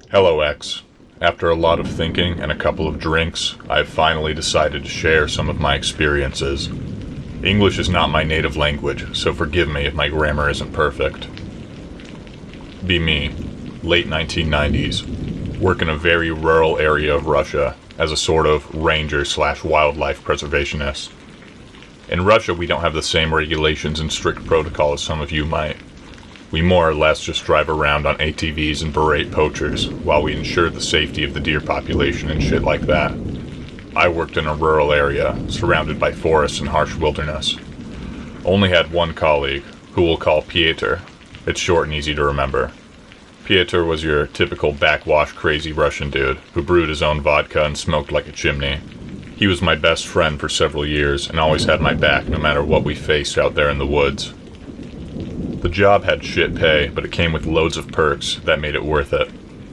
Hello, X. After a lot of thinking and a couple of drinks, I've finally decided to share some of my experiences. English is not my native language, so forgive me if my grammar isn't perfect. Be me, late 1990s, work in a very rural area of Russia as a sort of ranger/wildlife preservationist. In Russia, we don't have the same regulations and strict protocol as some of you might. We more or less just drive around on ATVs and berate poachers while we ensure the safety of the deer population and shit like that. I worked in a rural area, surrounded by forests and harsh wilderness. Only had one colleague, who we'll call Pieter. It's short and easy to remember. Pieter was your typical backwash crazy Russian dude who brewed his own vodka and smoked like a chimney. He was my best friend for several years and always had my back no matter what we faced out there in the woods. The job had shit pay, but it came with loads of perks that made it worth it.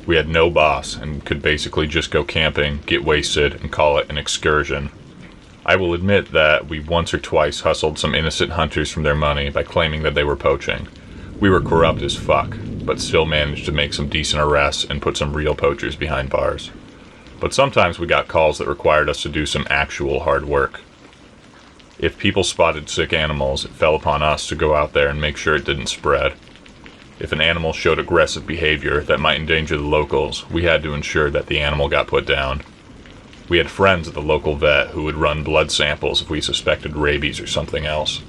We had no boss and could basically just go camping, get wasted, and call it an excursion. I will admit that we once or twice hustled some innocent hunters from their money by claiming that they were poaching. We were corrupt as fuck, but still managed to make some decent arrests and put some real poachers behind bars. But sometimes we got calls that required us to do some actual hard work. If people spotted sick animals, it fell upon us to go out there and make sure it didn't spread. If an animal showed aggressive behavior that might endanger the locals, we had to ensure that the animal got put down. We had friends at the local vet who would run blood samples if we suspected rabies or something else.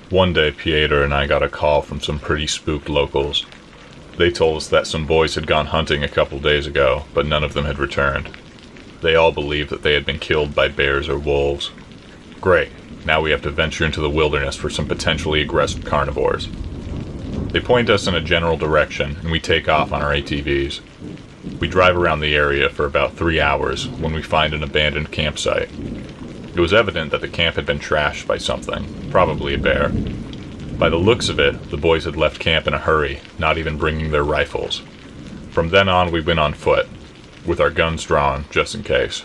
One day, Pieter and I got a call from some pretty spooked locals. They told us that some boys had gone hunting a couple days ago, but none of them had returned. They all believed that they had been killed by bears or wolves. Great, now we have to venture into the wilderness for some potentially aggressive carnivores. They point us in a general direction, and we take off on our ATVs. We drive around the area for about 3 hours when we find an abandoned campsite. It was evident that the camp had been trashed by something, probably a bear. By the looks of it, the boys had left camp in a hurry, not even bringing their rifles. From then on, we went on foot, with our guns drawn, just in case.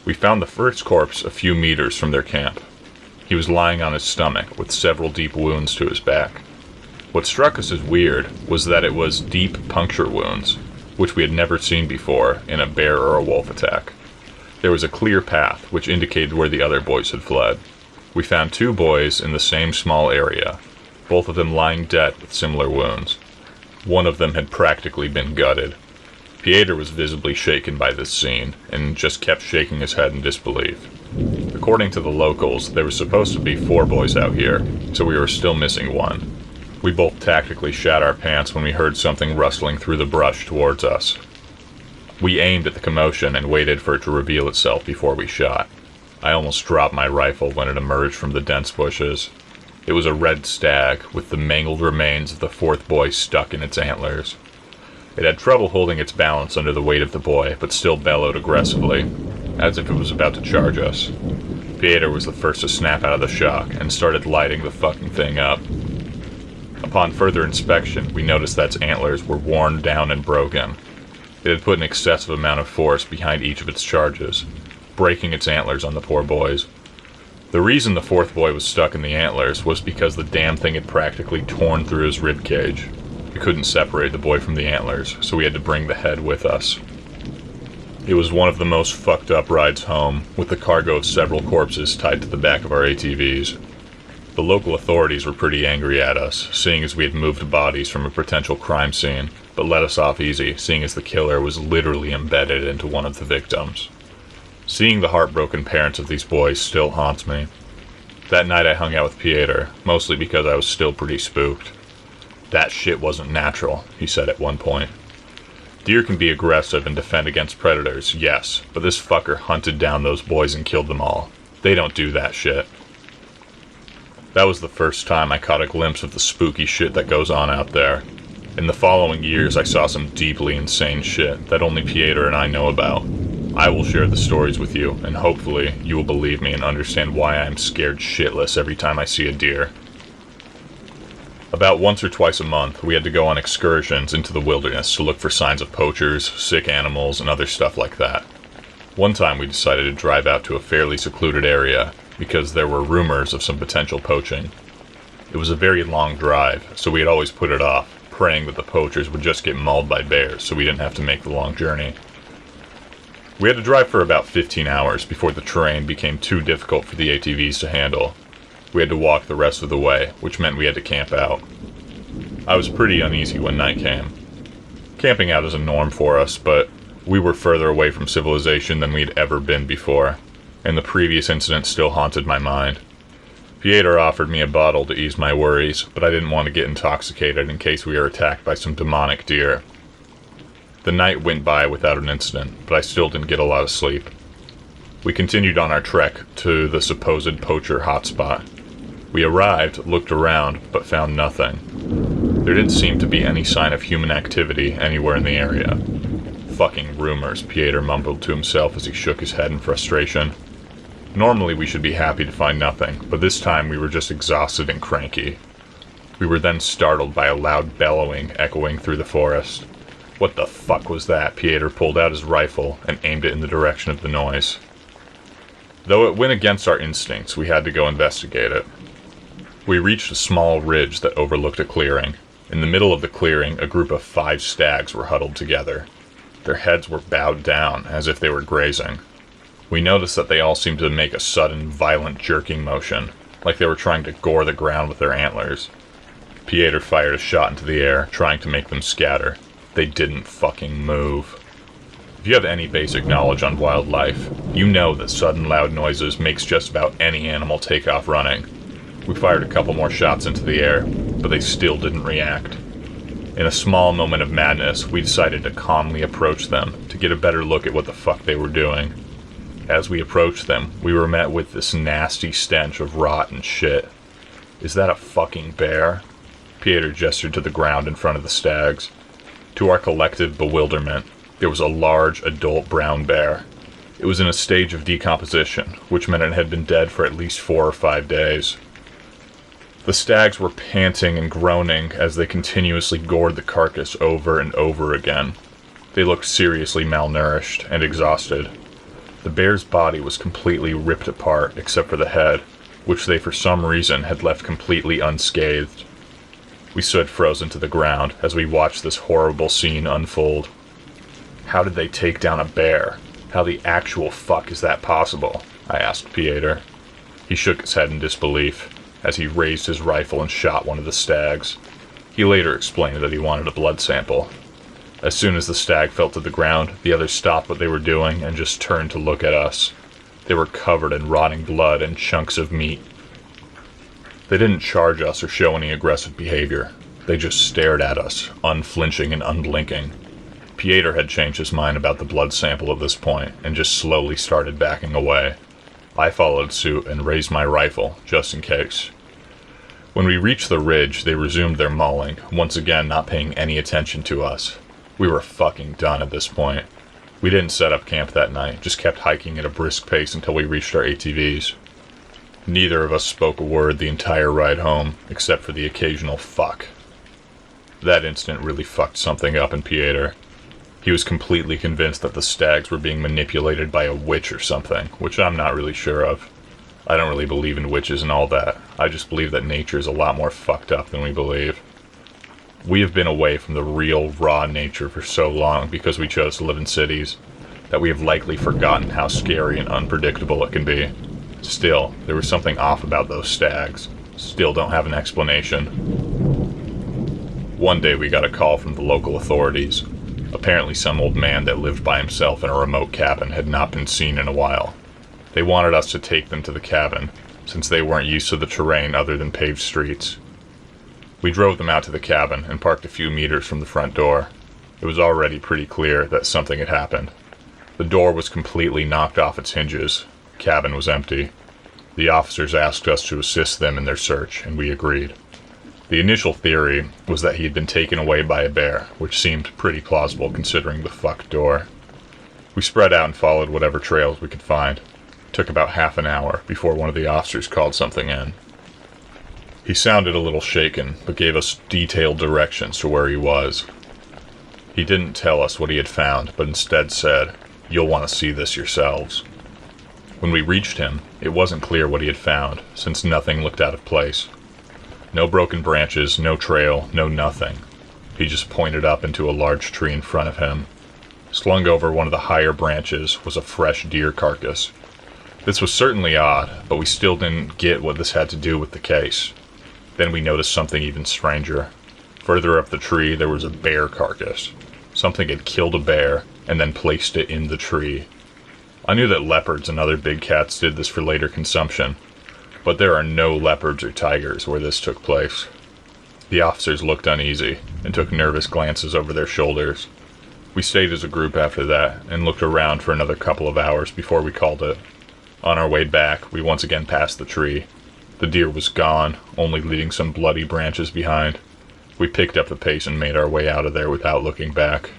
We found the first corpse a few meters from their camp. He was lying on his stomach, with several deep wounds to his back. What struck us as weird was that it was deep puncture wounds, which we had never seen before in a bear or a wolf attack. There was a clear path, which indicated where the other boys had fled. We found 2 boys in the same small area, both of them lying dead with similar wounds. One of them had practically been gutted. Pieter was visibly shaken by this scene, and just kept shaking his head in disbelief. According to the locals, there was supposed to be 4 boys out here, so we were still missing 1. We both tactically shat our pants when we heard something rustling through the brush towards us. We aimed at the commotion and waited for it to reveal itself before we shot. I almost dropped my rifle when it emerged from the dense bushes. It was a red stag with the mangled remains of the 4th boy stuck in its antlers. It had trouble holding its balance under the weight of the boy, but still bellowed aggressively, as if it was about to charge us. Pieter was the first to snap out of the shock and started lighting the fucking thing up. Upon further inspection, we noticed that its antlers were worn down and broken. It had put an excessive amount of force behind each of its charges, breaking its antlers on the poor boys. The reason the 4th boy was stuck in the antlers was because the damn thing had practically torn through his rib cage. We couldn't separate the boy from the antlers, so we had to bring the head with us. It was one of the most fucked up rides home, with the cargo of several corpses tied to the back of our ATVs. The local authorities were pretty angry at us, seeing as we had moved bodies from a potential crime scene, but let us off easy, seeing as the killer was literally embedded into one of the victims. Seeing the heartbroken parents of these boys still haunts me. That night I hung out with Pieter, mostly because I was still pretty spooked. "That shit wasn't natural," he said at one point. "Deer can be aggressive and defend against predators, yes, but this fucker hunted down those boys and killed them all. They don't do that shit." That was the first time I caught a glimpse of the spooky shit that goes on out there. In the following years, I saw some deeply insane shit that only Pieter and I know about. I will share the stories with you, and hopefully you will believe me and understand why I am scared shitless every time I see a deer. About once or twice a month, we had to go on excursions into the wilderness to look for signs of poachers, sick animals, and other stuff like that. One time we decided to drive out to a fairly secluded area because there were rumors of some potential poaching. It was a very long drive, so we had always put it off, praying that the poachers would just get mauled by bears so we didn't have to make the long journey. We had to drive for about 15 hours before the terrain became too difficult for the ATVs to handle. We had to walk the rest of the way, which meant we had to camp out. I was pretty uneasy when night came. Camping out is a norm for us, but we were further away from civilization than we'd ever been before, and the previous incident still haunted my mind. Pieter offered me a bottle to ease my worries, but I didn't want to get intoxicated in case we were attacked by some demonic deer. The night went by without an incident, but I still didn't get a lot of sleep. We continued on our trek to the supposed poacher hotspot. We arrived, looked around, but found nothing. There didn't seem to be any sign of human activity anywhere in the area. Fucking rumors, Pieter mumbled to himself as he shook his head in frustration. Normally we should be happy to find nothing, but this time we were just exhausted and cranky. We were then startled by a loud bellowing echoing through the forest. What the fuck was that? Pieter pulled out his rifle and aimed it in the direction of the noise. Though it went against our instincts, we had to go investigate it. We reached a small ridge that overlooked a clearing. In the middle of the clearing, a group of 5 stags were huddled together. Their heads were bowed down, as if they were grazing. We noticed that they all seemed to make a sudden, violent jerking motion, like they were trying to gore the ground with their antlers. Pieter fired a shot into the air, trying to make them scatter. They didn't fucking move. If you have any basic knowledge on wildlife, you know that sudden loud noises makes just about any animal take off running. We fired a couple more shots into the air, but they still didn't react. In a small moment of madness, we decided to calmly approach them to get a better look at what the fuck they were doing. As we approached them, we were met with this nasty stench of rot and shit. Is that a fucking bear? Pieter gestured to the ground in front of the stags. To our collective bewilderment, there was a large adult brown bear. It was in a stage of decomposition, which meant it had been dead for at least 4 or 5 days. The stags were panting and groaning as they continuously gored the carcass over and over again. They looked seriously malnourished and exhausted. The bear's body was completely ripped apart except for the head, which they for some reason had left completely unscathed. We stood frozen to the ground as we watched this horrible scene unfold. How did they take down a bear? How the actual fuck is that possible? I asked Pieter. He shook his head in disbelief as he raised his rifle and shot one of the stags. He later explained that he wanted a blood sample. As soon as the stag fell to the ground, the others stopped what they were doing and just turned to look at us. They were covered in rotting blood and chunks of meat. They didn't charge us or show any aggressive behavior. They just stared at us, unflinching and unblinking. Pieter had changed his mind about the blood sample at this point and just slowly started backing away. I followed suit and raised my rifle, just in case. When we reached the ridge, they resumed their mauling, once again not paying any attention to us. We were fucking done at this point. We didn't set up camp that night, just kept hiking at a brisk pace until we reached our ATVs. Neither of us spoke a word the entire ride home, except for the occasional fuck. That instant really fucked something up in Pieter. He was completely convinced that the stags were being manipulated by a witch or something, which I'm not really sure of. I don't really believe in witches and all that. I just believe that nature is a lot more fucked up than we believe. We have been away from the real, raw nature for so long because we chose to live in cities, that we have likely forgotten how scary and unpredictable it can be. Still, there was something off about those stags. Still don't have an explanation. One day we got a call from the local authorities. Apparently some old man that lived by himself in a remote cabin had not been seen in a while. They wanted us to take them to the cabin, since they weren't used to the terrain other than paved streets. We drove them out to the cabin and parked a few meters from the front door. It was already pretty clear that something had happened. The door was completely knocked off its hinges. The cabin was empty. The officers asked us to assist them in their search, and we agreed. The initial theory was that he had been taken away by a bear, which seemed pretty plausible considering the fucked door. We spread out and followed whatever trails we could find. It took about half an hour before one of the officers called something in. He sounded a little shaken, but gave us detailed directions to where he was. He didn't tell us what he had found, but instead said, "You'll want to see this yourselves." When we reached him, it wasn't clear what he had found, since nothing looked out of place. No broken branches, no trail, no nothing. He just pointed up into a large tree in front of him. Slung over one of the higher branches was a fresh deer carcass. This was certainly odd, but we still didn't get what this had to do with the case. Then we noticed something even stranger. Further up the tree, there was a bear carcass. Something had killed a bear and then placed it in the tree. I knew that leopards and other big cats did this for later consumption, but there are no leopards or tigers where this took place. The officers looked uneasy and took nervous glances over their shoulders. We stayed as a group after that and looked around for another couple of hours before we called it. On our way back, we once again passed the tree. The deer was gone, only leaving some bloody branches behind. We picked up the pace and made our way out of there without looking back.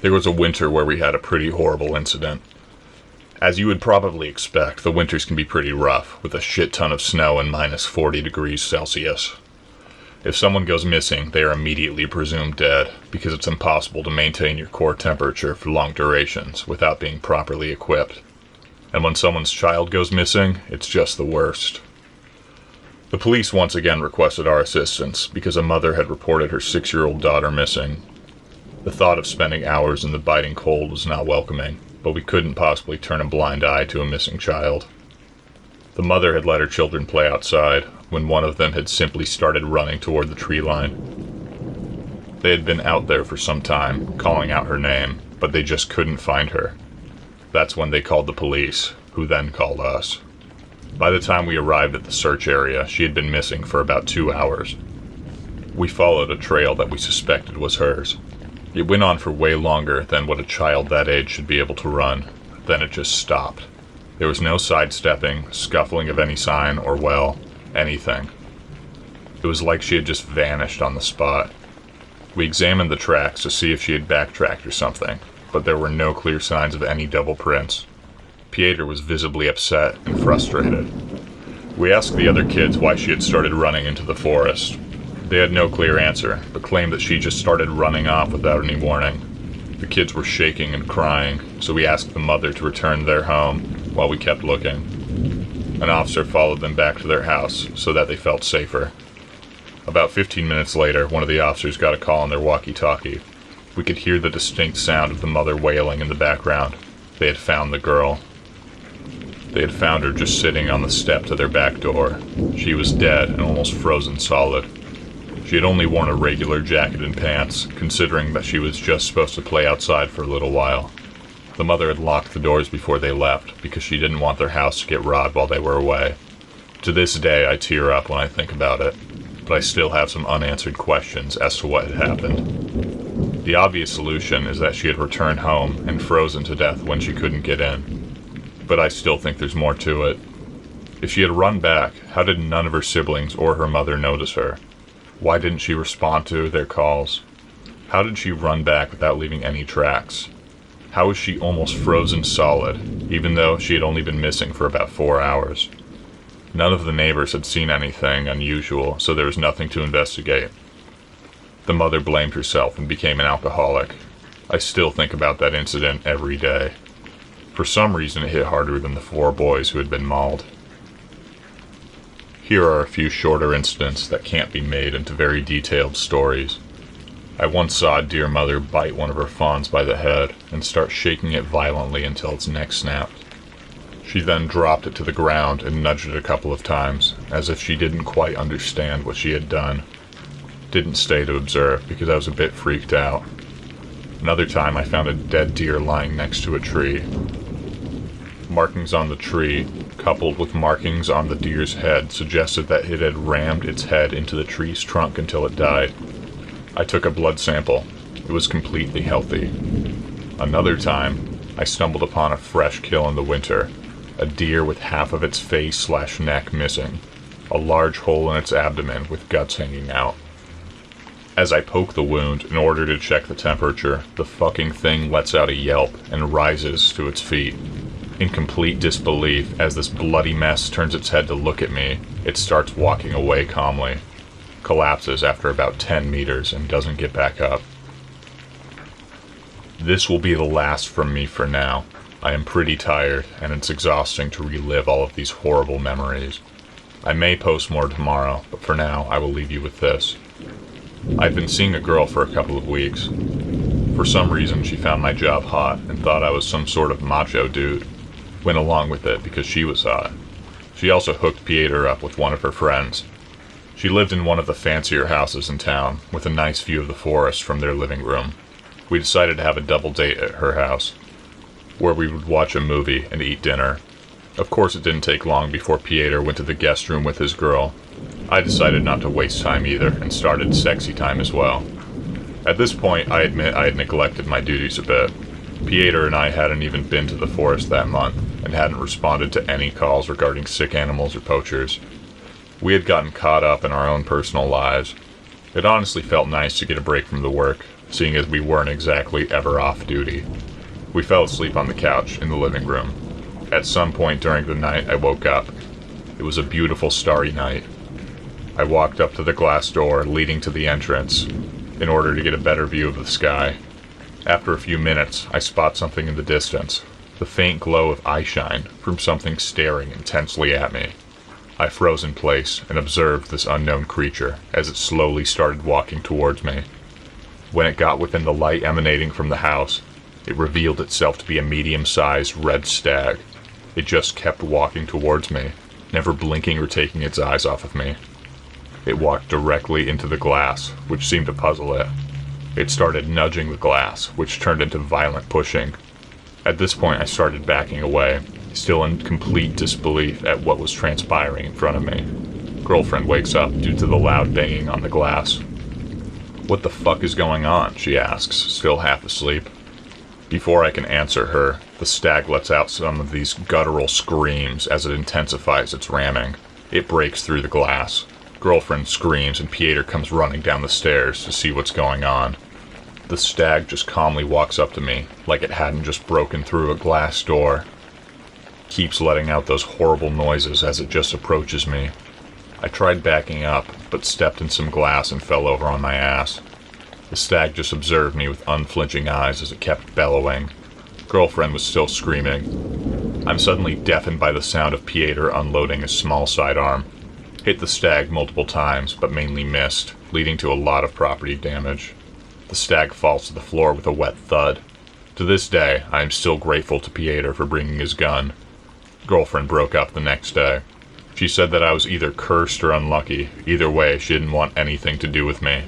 There was a winter where we had a pretty horrible incident. As you would probably expect, the winters can be pretty rough, with a shit ton of snow and minus 40 degrees Celsius. If someone goes missing, they are immediately presumed dead, because it's impossible to maintain your core temperature for long durations without being properly equipped. And when someone's child goes missing, it's just the worst. The police once again requested our assistance because a mother had reported her 6-year-old daughter missing. The thought of spending hours in the biting cold was not welcoming, but we couldn't possibly turn a blind eye to a missing child. The mother had let her children play outside when one of them had simply started running toward the tree line. They had been out there for some time, calling out her name, but they just couldn't find her. That's when they called the police, who then called us. By the time we arrived at the search area, she had been missing for about 2 hours. We followed a trail that we suspected was hers. It went on for way longer than what a child that age should be able to run. Then it just stopped. There was no sidestepping, scuffling of any sign, or, well, anything. It was like she had just vanished on the spot. We examined the tracks to see if she had backtracked or something, but there were no clear signs of any double prints. Pieter was visibly upset and frustrated. We asked the other kids why she had started running into the forest. They had no clear answer, but claimed that she just started running off without any warning. The kids were shaking and crying, so we asked the mother to return to their home while we kept looking. An officer followed them back to their house so that they felt safer. About 15 minutes later, one of the officers got a call on their walkie-talkie. We could hear the distinct sound of the mother wailing in the background. They had found the girl. They had found her just sitting on the step to their back door. She was dead and almost frozen solid. She had only worn a regular jacket and pants, considering that she was just supposed to play outside for a little while. The mother had locked the doors before they left because she didn't want their house to get robbed while they were away. To this day, I tear up when I think about it, but I still have some unanswered questions as to what had happened. The obvious solution is that she had returned home and frozen to death when she couldn't get in. But I still think there's more to it. If she had run back, how did none of her siblings or her mother notice her? Why didn't she respond to their calls? How did she run back without leaving any tracks? How was she almost frozen solid, even though she had only been missing for about 4 hours? None of the neighbors had seen anything unusual, so there was nothing to investigate. The mother blamed herself and became an alcoholic. I still think about that incident every day. For some reason, it hit harder than the 4 boys who had been mauled. Here are a few shorter incidents that can't be made into very detailed stories. I once saw a deer mother bite one of her fawns by the head and start shaking it violently until its neck snapped. She then dropped it to the ground and nudged it a couple of times, as if she didn't quite understand what she had done. Didn't stay to observe because I was a bit freaked out. Another time I found a dead deer lying next to a tree. Markings on the tree, coupled with markings on the deer's head, suggested that it had rammed its head into the tree's trunk until it died. I took a blood sample. It was completely healthy. Another time, I stumbled upon a fresh kill in the winter, a deer with half of its face/neck missing, a large hole in its abdomen with guts hanging out. As I poke the wound in order to check the temperature, the fucking thing lets out a yelp and rises to its feet. In complete disbelief, as this bloody mess turns its head to look at me, it starts walking away calmly, collapses after about 10 meters and doesn't get back up. This will be the last from me for now. I am pretty tired, and it's exhausting to relive all of these horrible memories. I may post more tomorrow, but for now I will leave you with this. I'd been seeing a girl for a couple of weeks. For some reason, she found my job hot and thought I was some sort of macho dude. Went along with it because she was hot. She also hooked Pieter up with one of her friends. She lived in one of the fancier houses in town, with a nice view of the forest from their living room. We decided to have a double date at her house, where we would watch a movie and eat dinner. Of course, it didn't take long before Pieter went to the guest room with his girl. I decided not to waste time either, and started sexy time as well. At this point, I admit I had neglected my duties a bit. Pieter and I hadn't even been to the forest that month, and hadn't responded to any calls regarding sick animals or poachers. We had gotten caught up in our own personal lives. It honestly felt nice to get a break from the work, seeing as we weren't exactly ever off duty. We fell asleep on the couch in the living room. At some point during the night, I woke up. It was a beautiful starry night. I walked up to the glass door leading to the entrance in order to get a better view of the sky. After a few minutes, I spot something in the distance, the faint glow of eyeshine from something staring intensely at me. I froze in place and observed this unknown creature as it slowly started walking towards me. When it got within the light emanating from the house, it revealed itself to be a medium-sized red stag. It just kept walking towards me, never blinking or taking its eyes off of me. It walked directly into the glass, which seemed to puzzle it. It started nudging the glass, which turned into violent pushing. At this point, I started backing away, still in complete disbelief at what was transpiring in front of me. Girlfriend wakes up due to the loud banging on the glass. "What the fuck is going on?" she asks, still half asleep. Before I can answer her, the stag lets out some of these guttural screams as it intensifies its ramming. It breaks through the glass. Girlfriend screams and Pieter comes running down the stairs to see what's going on. The stag just calmly walks up to me, like it hadn't just broken through a glass door. Keeps letting out those horrible noises as it just approaches me. I tried backing up, but stepped in some glass and fell over on my ass. The stag just observed me with unflinching eyes as it kept bellowing. Girlfriend was still screaming. I'm suddenly deafened by the sound of Pieter unloading his small sidearm. Hit the stag multiple times, but mainly missed, leading to a lot of property damage. The stag falls to the floor with a wet thud. To this day, I am still grateful to Pieter for bringing his gun. Girlfriend broke up the next day. She said that I was either cursed or unlucky. Either way, she didn't want anything to do with me.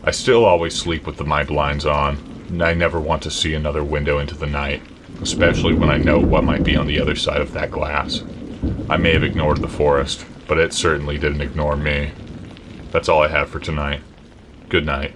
I still always sleep with my blinds on, and I never want to see another window into the night, especially when I know what might be on the other side of that glass. I may have ignored the forest, but it certainly didn't ignore me. That's all I have for tonight. Good night.